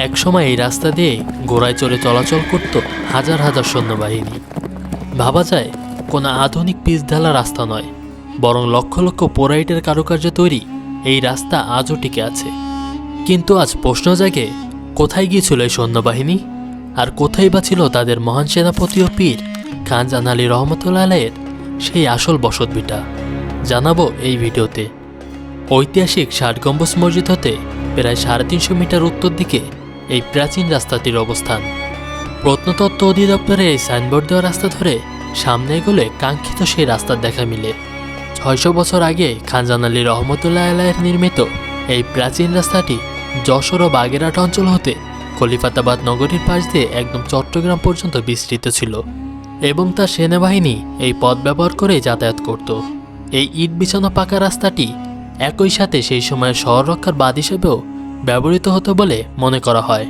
একসময় এই রাস্তা দিয়ে ঘোড়ায় চড়ে চলাচল করত হাজার হাজার সৈন্যবাহিনী। ভাবা যায় কোনো আধুনিক পিচ ঢালা রাস্তা নয়, বরং লক্ষ লক্ষ পোরাইটের কারুকার্য তৈরি এই রাস্তা আজও টিকে আছে। কিন্তু আজ প্রশ্ন জাগে, কোথায় গিয়েছিল এই সৈন্যবাহিনী, আর কোথায় বা ছিল তাদের মহান সেনাপতি ও পীর খান জাহান আলী রহমতুল্লাহ আলাইহির সেই আসল বসতভিটা? জানাবো এই ভিডিওতে। ঐতিহাসিক ৬০ গম্বুজ মসজিদ হতে প্রায় ৩৫০ মিটার উত্তর দিকে এই প্রাচীন রাস্তাটির অবস্থান। প্রত্নতত্ত্ব অধিদপ্তরের এই সাইনবোর্ড দেওয়া রাস্তা ধরে সামনে এগোলে কাঙ্ক্ষিত সেই রাস্তার দেখা মিলে। ৬০০ বছর আগে খান জাহান আলী রহমতুল্লাহ আলাইহির নির্মিত এই প্রাচীন রাস্তাটি যশোর ও বাগেরহাট অঞ্চল হতে খলিফাতাবাদ নগরীর পাশ দিয়ে একদম চট্টগ্রাম পর্যন্ত বিস্তৃত ছিল, এবং তার সেনাবাহিনী এই পথ ব্যবহার করে যাতায়াত করত। এই ইট বিছানো পাকা রাস্তাটি একই সাথে সেই সময়ের শহর রক্ষার বাঁধ হিসেবেও ব্যবহৃত হতো বলে মনে করা হয়।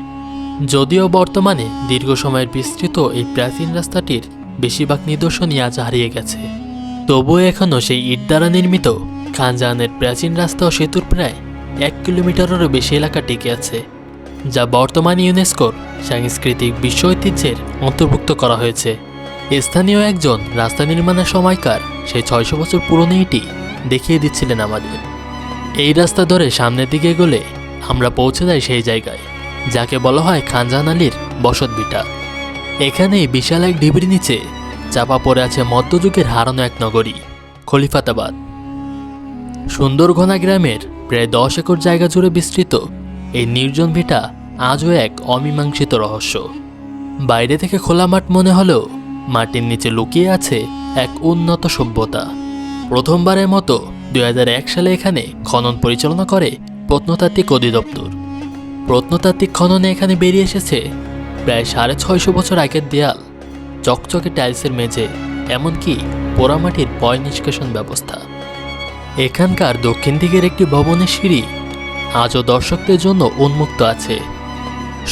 যদিও বর্তমানে দীর্ঘ সময়ের বিস্তৃত এই প্রাচীন রাস্তাটির বেশিরভাগ নিদর্শনই আজ হারিয়ে গেছে, তবুও এখনও সেই ইট দ্বারা নির্মিত খান জাহানের প্রাচীন রাস্তা ও সেতুর প্রায় ১ কিলোমিটারেরও বেশি এলাকা টিকে আছে, যা বর্তমানে ইউনেস্কোর সাংস্কৃতিক বিশ্ব ঐতিহ্যের অন্তর্ভুক্ত করা হয়েছে। স্থানীয় একজন রাস্তা নির্মাণের সময়কার সেই ৬০০ বছর পুরনো ইটি দেখিয়ে দিচ্ছিলেন আমাদের। এই রাস্তা ধরে সামনের দিকে এগোলে আমরা পৌঁছে যাই সেই জায়গায় যাকে বলা হয় খান জাহান আলীর বসতভিটা। এখানেই বিশাল এক ঢিবির নিচে চাপা পড়ে আছে মধ্যযুগের হারানো এক নগরী খলিফাতাবাদ। সুন্দরঘনা গ্রামের প্রায় ১০ একর জায়গা জুড়ে বিস্তৃত এই নির্জন ভিটা আজও এক অমীমাংসিত রহস্য। বাইরে থেকে খোলা মাঠ মনে হলেও মাটির নিচে লুকিয়ে আছে এক উন্নত সভ্যতা। প্রথমবারের মতো ২০০১ সালে এখানে খনন পরিচালনা করে প্রত্নতাত্ত্বিক অধিদপ্তর। প্রত্নতাত্ত্বিক খননে এখানে বেরিয়ে এসেছে প্রায় ৬৫০ বছর আগের দেয়াল, চকচকে টাইলসের মেঝে, এমনকি পোড়ামাটির পয় নিষ্কাশন ব্যবস্থা। এখানকার দক্ষিণ দিকের একটি ভবনের সিঁড়ি আজও দর্শকদের জন্য উন্মুক্ত আছে।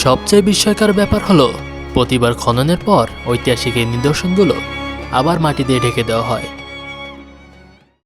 সবচেয়ে বিস্ময়কর ব্যাপার হলো, প্রতিবার খননের পর ঐতিহাসিক এই নিদর্শনগুলো আবার মাটি দিয়ে ঢেকে দেওয়া হয়।